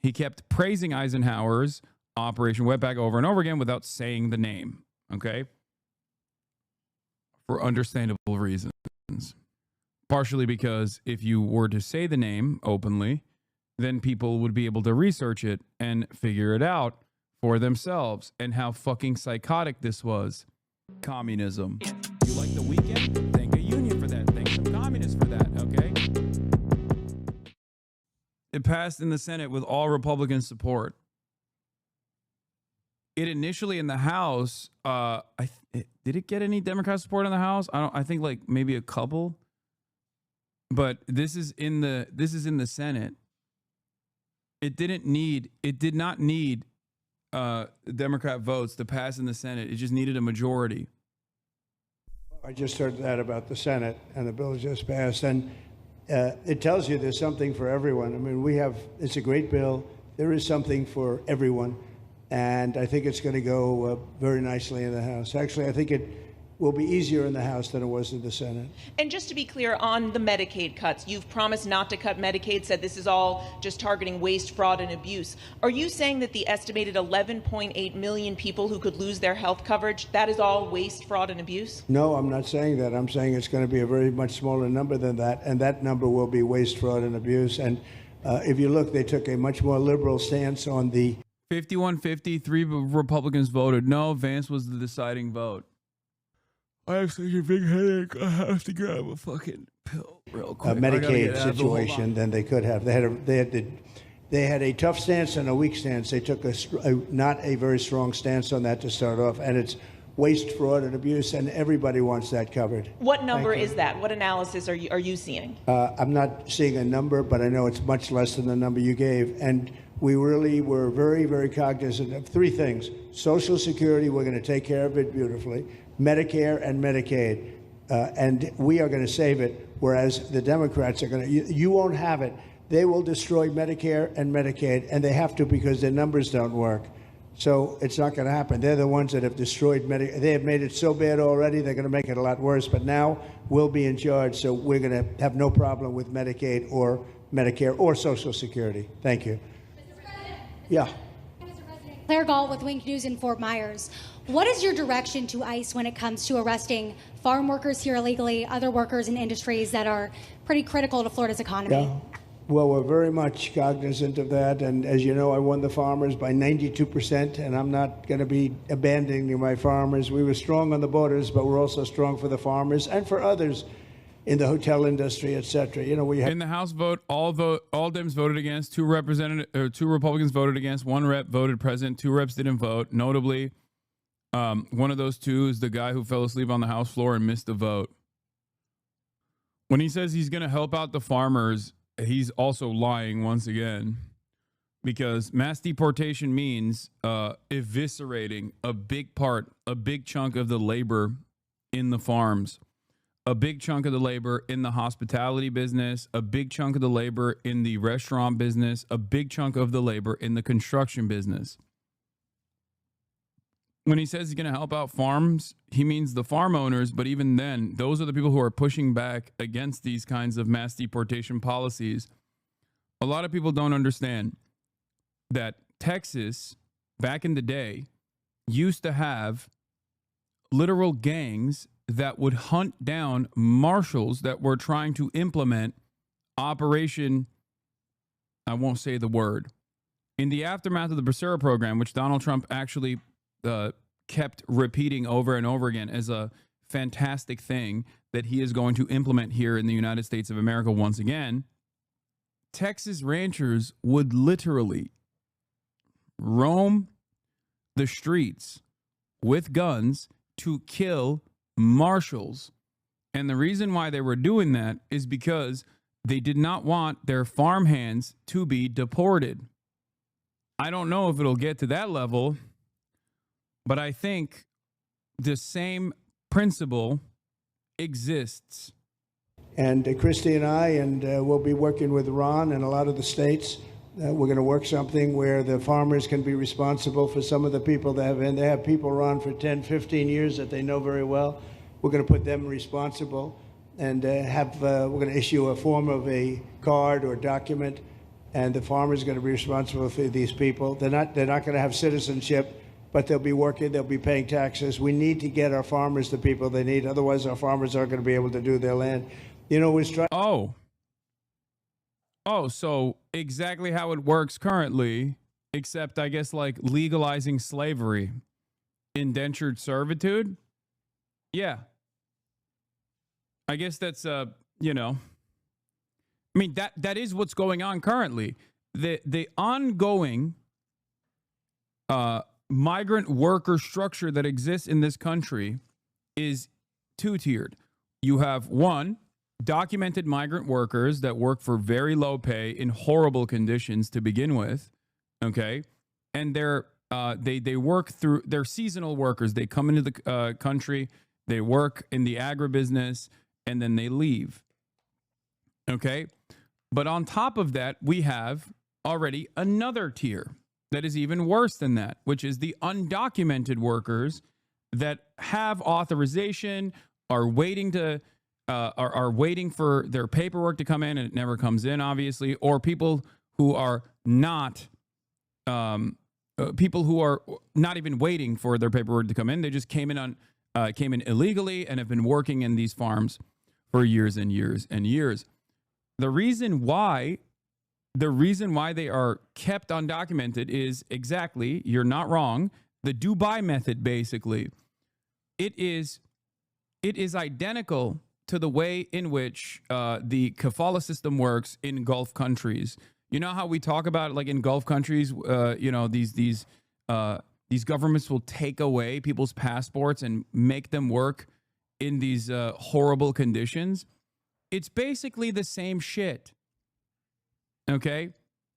He kept praising Eisenhower's Operation Wetback over and over again without saying the name, okay? For understandable reasons. Partially because if you were to say the name openly, then people would be able to research it and figure it out for themselves, and how fucking psychotic this was. Communism. You like the weekend? Thank a union for that. Thank some communists for that, okay? It passed in the Senate with all Republican support. It initially in the House, did it get any Democrat support in the House? I think like maybe a couple. But this is in the Senate. It did not need Democrat votes to pass in the Senate. It just needed a majority. I just heard that about the Senate, and the bill just passed, and it tells you there's something for everyone. I mean, it's a great bill. There is something for everyone, and I think it's going to go very nicely in the House. Actually, I think it will be easier in the House than it was in the Senate. And just to be clear, on the Medicaid cuts, you've promised not to cut Medicaid, said this is all just targeting waste, fraud, and abuse. Are you saying that the estimated 11.8 million people who could lose their health coverage, that is all waste, fraud, and abuse? No, I'm not saying that. I'm saying it's going to be a very much smaller number than that, and that number will be waste, fraud, and abuse. And if you look, they took a much more liberal stance on the 51-50, 3 Republicans voted no. Vance was the deciding vote. I have such a big headache. I have to grab a fucking pill real quick. Medicaid situation than they could have. They had a tough stance and a weak stance. They took not a very strong stance on that to start off, and it's waste, fraud, and abuse, and everybody wants that covered. What number is that? What analysis are you seeing? I'm not seeing a number, but I know it's much less than the number you gave, and we really were very, very cognizant of three things. Social Security, we're going to take care of it beautifully. Medicare and Medicaid, and we are going to save it, whereas the Democrats are going to, you won't have it. They will destroy Medicare and Medicaid, and they have to because their numbers don't work. So it's not going to happen. They're the ones that have destroyed Medicare. They have made it so bad already, they're going to make it a lot worse, but now we'll be in charge, so we're going to have no problem with Medicaid or Medicare or Social Security. Thank you. Mr. President. Yeah. Mr. President. Claire Gall with Wink News in Fort Myers. What is your direction to ICE when it comes to arresting farm workers here illegally, other workers in industries that are pretty critical to Florida's economy? Yeah. Well, we're very much cognizant of that. And as you know, I won the farmers by 92%, and I'm not going to be abandoning my farmers. We were strong on the borders, but we're also strong for the farmers and for others in the hotel industry, et cetera. You know, we have in the House vote, all Dems voted against, 2 Republicans voted against, 1 rep voted present, 2 reps didn't vote. Notably, one of those 2 is the guy who fell asleep on the House floor and missed the vote. When he says he's going to help out the farmers, he's also lying once again, because mass deportation means eviscerating a big chunk of the labor in the farms, a big chunk of the labor in the hospitality business, a big chunk of the labor in the restaurant business, a big chunk of the labor in the construction business. When he says he's going to help out farms, he means the farm owners, but even then, those are the people who are pushing back against these kinds of mass deportation policies. A lot of people don't understand that Texas, back in the day, used to have literal gangs that would hunt down marshals that were trying to implement Operation, I won't say the word, in the aftermath of the Becerra program, which Donald Trump actually kept repeating over and over again as a fantastic thing that he is going to implement here in the United States of America once again. Texas ranchers would literally roam the streets with guns to kill marshals. And the reason why they were doing that is because they did not want their farmhands to be deported. I don't know if it'll get to that level, but I think the same principle exists. And Christy and I, we'll be working with Ron and a lot of the states. We're going to work something where the farmers can be responsible for some of the people that they have people, Ron, for 10, 15 years that they know very well. We're going to put them responsible and we're going to issue a form of a card or document and the farmers are going to be responsible for these people. They're not going to have citizenship, but they'll be working, they'll be paying taxes. We need to get our farmers the people they need. Otherwise, our farmers aren't going to be able to do their land. You know, we're trying. Oh, so exactly how it works currently, except I guess like legalizing slavery, indentured servitude. Yeah. I guess that's, you know, I mean, that is what's going on currently. The ongoing migrant worker structure that exists in this country is two-tiered. You have one, documented migrant workers that work for very low pay in horrible conditions to begin with, okay? And they work through, they're seasonal workers. They come into the country, they work in the agribusiness, and then they leave, okay? But on top of that, we have already another tier that is even worse than that, which is the undocumented workers that have authorization, are waiting to are waiting for their paperwork to come in, and it never comes in, obviously, or people who are not even waiting for their paperwork to come in. They just came in illegally and have been working in these farms for years and years and years. The reason why they are kept undocumented is exactly, you're not wrong, the Dubai method. Basically, it is identical to the way in which the kafala system works in Gulf countries. You know how we talk about, like, in Gulf countries, you know, these governments will take away people's passports and make them work in these horrible conditions. It's basically the same shit. Okay?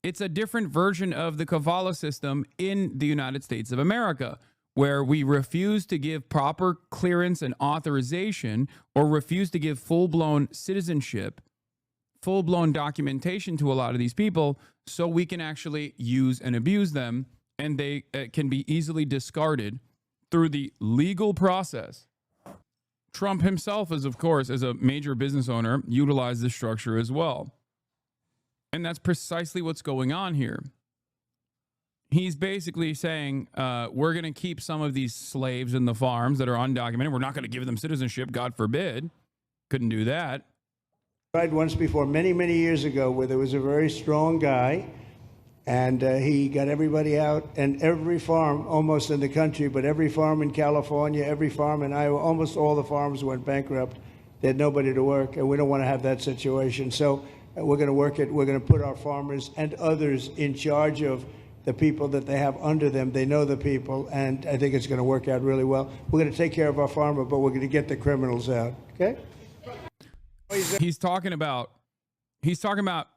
It's a different version of the kafala system in the United States of America, where we refuse to give proper clearance and authorization, or refuse to give full-blown citizenship, full-blown documentation to a lot of these people, so we can actually use and abuse them, and they can be easily discarded through the legal process. Trump himself is, of course, as a major business owner, utilized this structure as well. And that's precisely what's going on here. He's basically saying, we're going to keep some of these slaves in the farms that are undocumented. We're not going to give them citizenship, God forbid. Couldn't do that. Tried once before, many, many years ago, where there was a very strong guy, and he got everybody out, and every farm almost in the country, but every farm in California, every farm in Iowa, almost all the farms went bankrupt. They had nobody to work, and we don't want to have that situation. So we're going to work it. We're going to put our farmers and others in charge of the people that they have under them. They know the people, and I think it's going to work out really well. We're going to take care of our farmer, but we're going to get the criminals out. Okay? He's talking about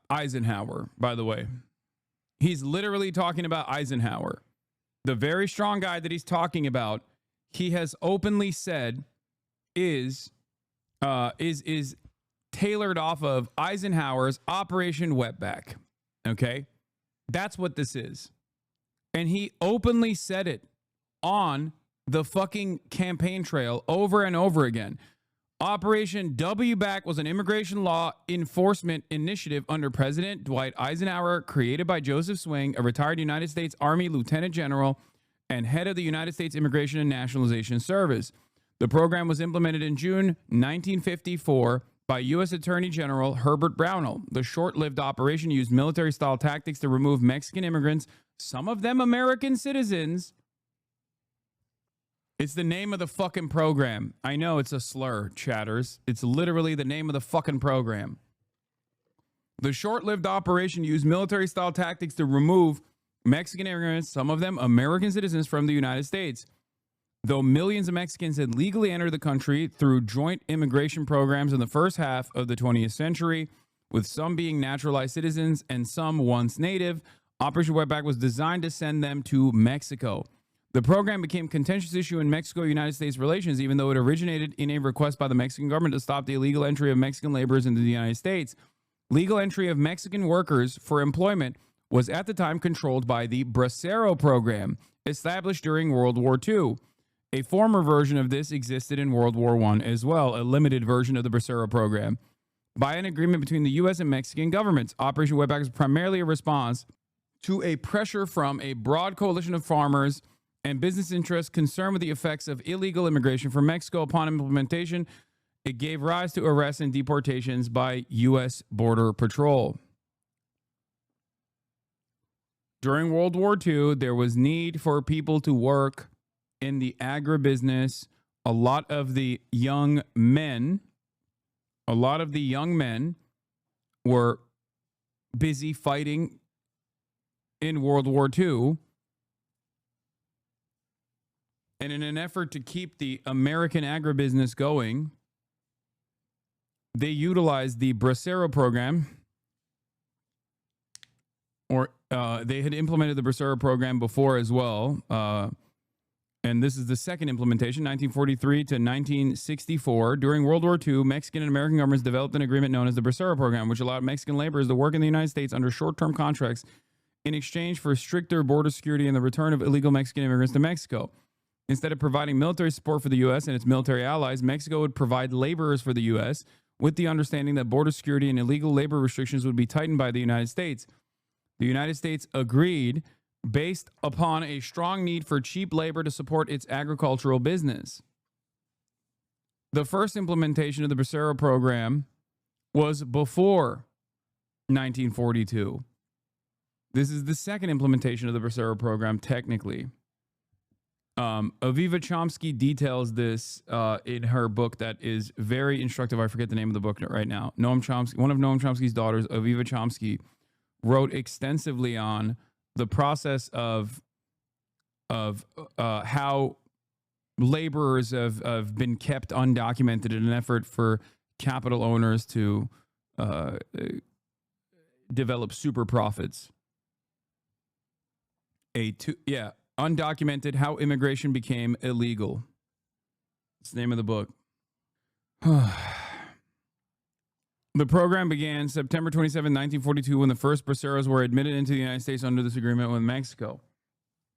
Eisenhower, by the way. He's literally talking about Eisenhower. The very strong guy that he's talking about, he has openly said is tailored off of Eisenhower's Operation Wetback. Okay? That's what this is. And he openly said it on the fucking campaign trail over and over again. Operation Wetback was an immigration law enforcement initiative under President Dwight Eisenhower, created by Joseph Swing, a retired United States Army Lieutenant General and head of the United States Immigration and Nationalization Service. The program was implemented in June 1954 by U.S. Attorney General Herbert Brownell. The short-lived operation used military-style tactics to remove Mexican immigrants, some of them American citizens. It's the name of the fucking program. I know it's a slur, chatters. It's literally the name of the fucking program. The short-lived operation used military-style tactics to remove Mexican immigrants, some of them American citizens, from the United States. Though millions of Mexicans had legally entered the country through joint immigration programs in the first half of the 20th century, with some being naturalized citizens and some once native, Operation Wetback was designed to send them to Mexico. The program became a contentious issue in Mexico-United States relations, even though it originated in a request by the Mexican government to stop the illegal entry of Mexican laborers into the United States. Legal entry of Mexican workers for employment was at the time controlled by the Bracero program, established during World War II. A former version of this existed in World War I as well, a limited version of the Bracero program. by an agreement between the U.S. and Mexican governments. Operation Wetback is primarily a response to a pressure from a broad coalition of farmers and business interests concerned with the effects of illegal immigration from Mexico. Upon implementation, it gave rise to arrests and deportations by U.S. Border Patrol. During World War II, there was need for people to work in the agribusiness. A lot of the young men were busy fighting in World War II. And in an effort to keep the American agribusiness going, they utilized the Bracero program, or they had implemented the Bracero program before as well. And this is the second implementation, 1943 to 1964. During World War II, Mexican and American governments developed an agreement known as the Bracero program, which allowed Mexican laborers to work in the United States under short-term contracts in exchange for stricter border security and the return of illegal Mexican immigrants to Mexico. Instead of providing military support for the U.S. and its military allies, Mexico would provide laborers for the U.S. with the understanding that border security and illegal labor restrictions would be tightened by the United States. The United States agreed based upon a strong need for cheap labor to support its agricultural business. The first implementation of the Bracero program was before 1942. This is the second implementation of the Bracero program, technically. Aviva Chomsky details this in her book that is very instructive. I forget the name of the book right now. Noam Chomsky, one of Noam Chomsky's daughters, Aviva Chomsky, wrote extensively on the process of how laborers have been kept undocumented in an effort for capital owners to develop super profits. Undocumented, How Immigration Became Illegal. It's the name of the book. The program began September 27, 1942, when the first braceros were admitted into the United States under this agreement with Mexico.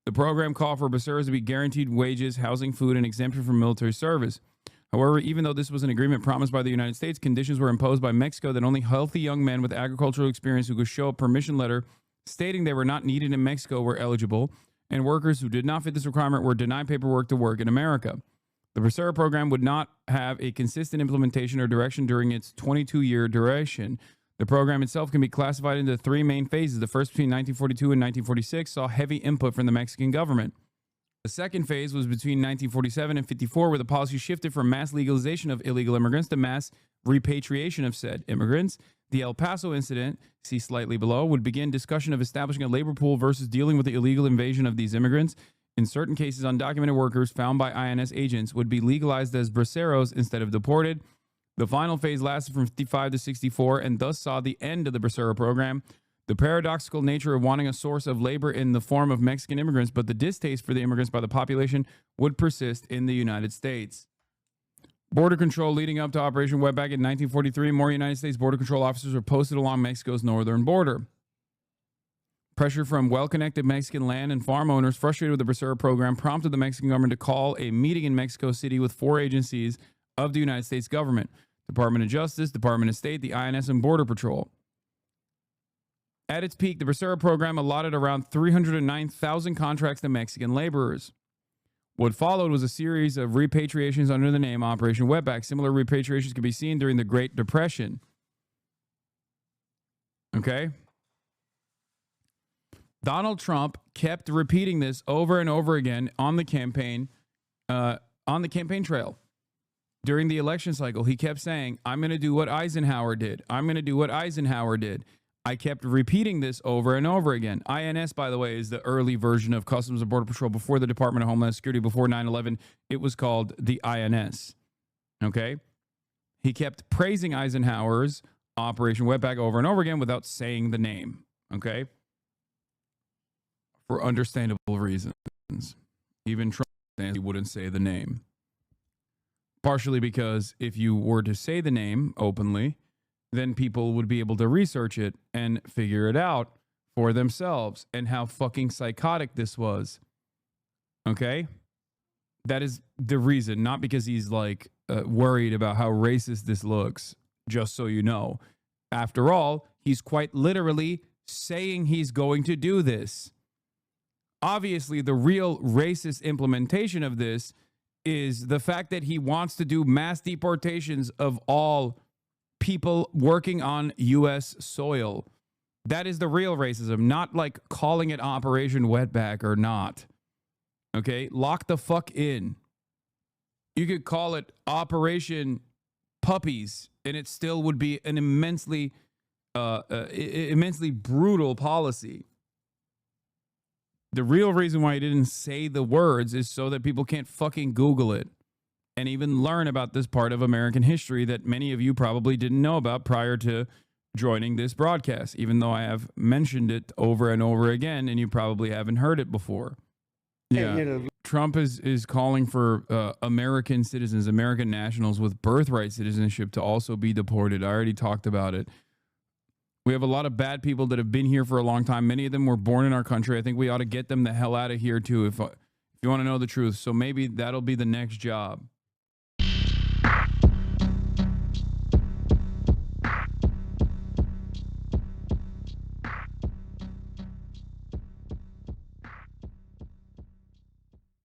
The program called for braceros to be guaranteed wages, housing, food, and exemption from military service. However, even though this was an agreement promised by the United States, conditions were imposed by Mexico that only healthy young men with agricultural experience who could show a permission letter stating they were not needed in Mexico were eligible, and workers who did not fit this requirement were denied paperwork to work in America. The Bracero program would not have a consistent implementation or direction during its 22-year duration. The program itself can be classified into three main phases. The first, between 1942 and 1946, saw heavy input from the Mexican government. The second phase was between 1947 and 54, where the policy shifted from mass legalization of illegal immigrants to mass repatriation of said immigrants. The El Paso incident, see slightly below, would begin discussion of establishing a labor pool versus dealing with the illegal invasion of these immigrants. In certain cases, undocumented workers found by INS agents would be legalized as braceros instead of deported. The final phase lasted from 55 to 64 and thus saw the end of the Bracero program. The paradoxical nature of wanting a source of labor in the form of Mexican immigrants, but the distaste for the immigrants by the population would persist in the United States. Border control leading up to Operation Wetback in 1943, more United States border control officers were posted along Mexico's northern border. Pressure from well-connected Mexican land and farm owners frustrated with the Bracero program prompted the Mexican government to call a meeting in Mexico City with four agencies of the United States government: Department of Justice, Department of State, the INS, and Border Patrol. At its peak, the Bracero program allotted around 309,000 contracts to Mexican laborers. What followed was a series of repatriations under the name Operation Wetback. Similar repatriations could be seen during the Great Depression. Okay? Donald Trump kept repeating this over and over again on the campaign trail. During the election cycle, he kept saying, I'm going to do what Eisenhower did. I'm going to do what Eisenhower did. I kept repeating this over and over again. INS, by the way, is the early version of Customs and Border Patrol before the Department of Homeland Security, before 9/11. It was called the INS. Okay? He kept praising Eisenhower's Operation Wetback over and over again without saying the name. Okay? For understandable reasons. Even Trump he wouldn't say the name. Partially because if you were to say the name openly, then people would be able to research it and figure it out for themselves, and how fucking psychotic this was. Okay? That is the reason, not because he's like worried about how racist this looks. just so you know. After all, he's quite literally saying he's going to do this. Obviously, the real racist implementation of this is the fact that he wants to do mass deportations of all people working on U.S. soil. That is the real racism, not like calling it Operation Wetback or not. Okay? Lock the fuck in. You could call it Operation Puppies, and it still would be an immensely brutal policy. The real reason why he didn't say the words is so that people can't fucking Google it and even learn about this part of American history that many of you probably didn't know about prior to joining this broadcast, even though I have mentioned it over and over again and you probably haven't heard it before. Yeah. Trump is calling for American citizens, American nationals with birthright citizenship to also be deported. I already talked about it. We have a lot of bad people that have been here for a long time. Many of them were born in our country. I think we ought to get them the hell out of here too, if you want to know the truth. So maybe that'll be the next job.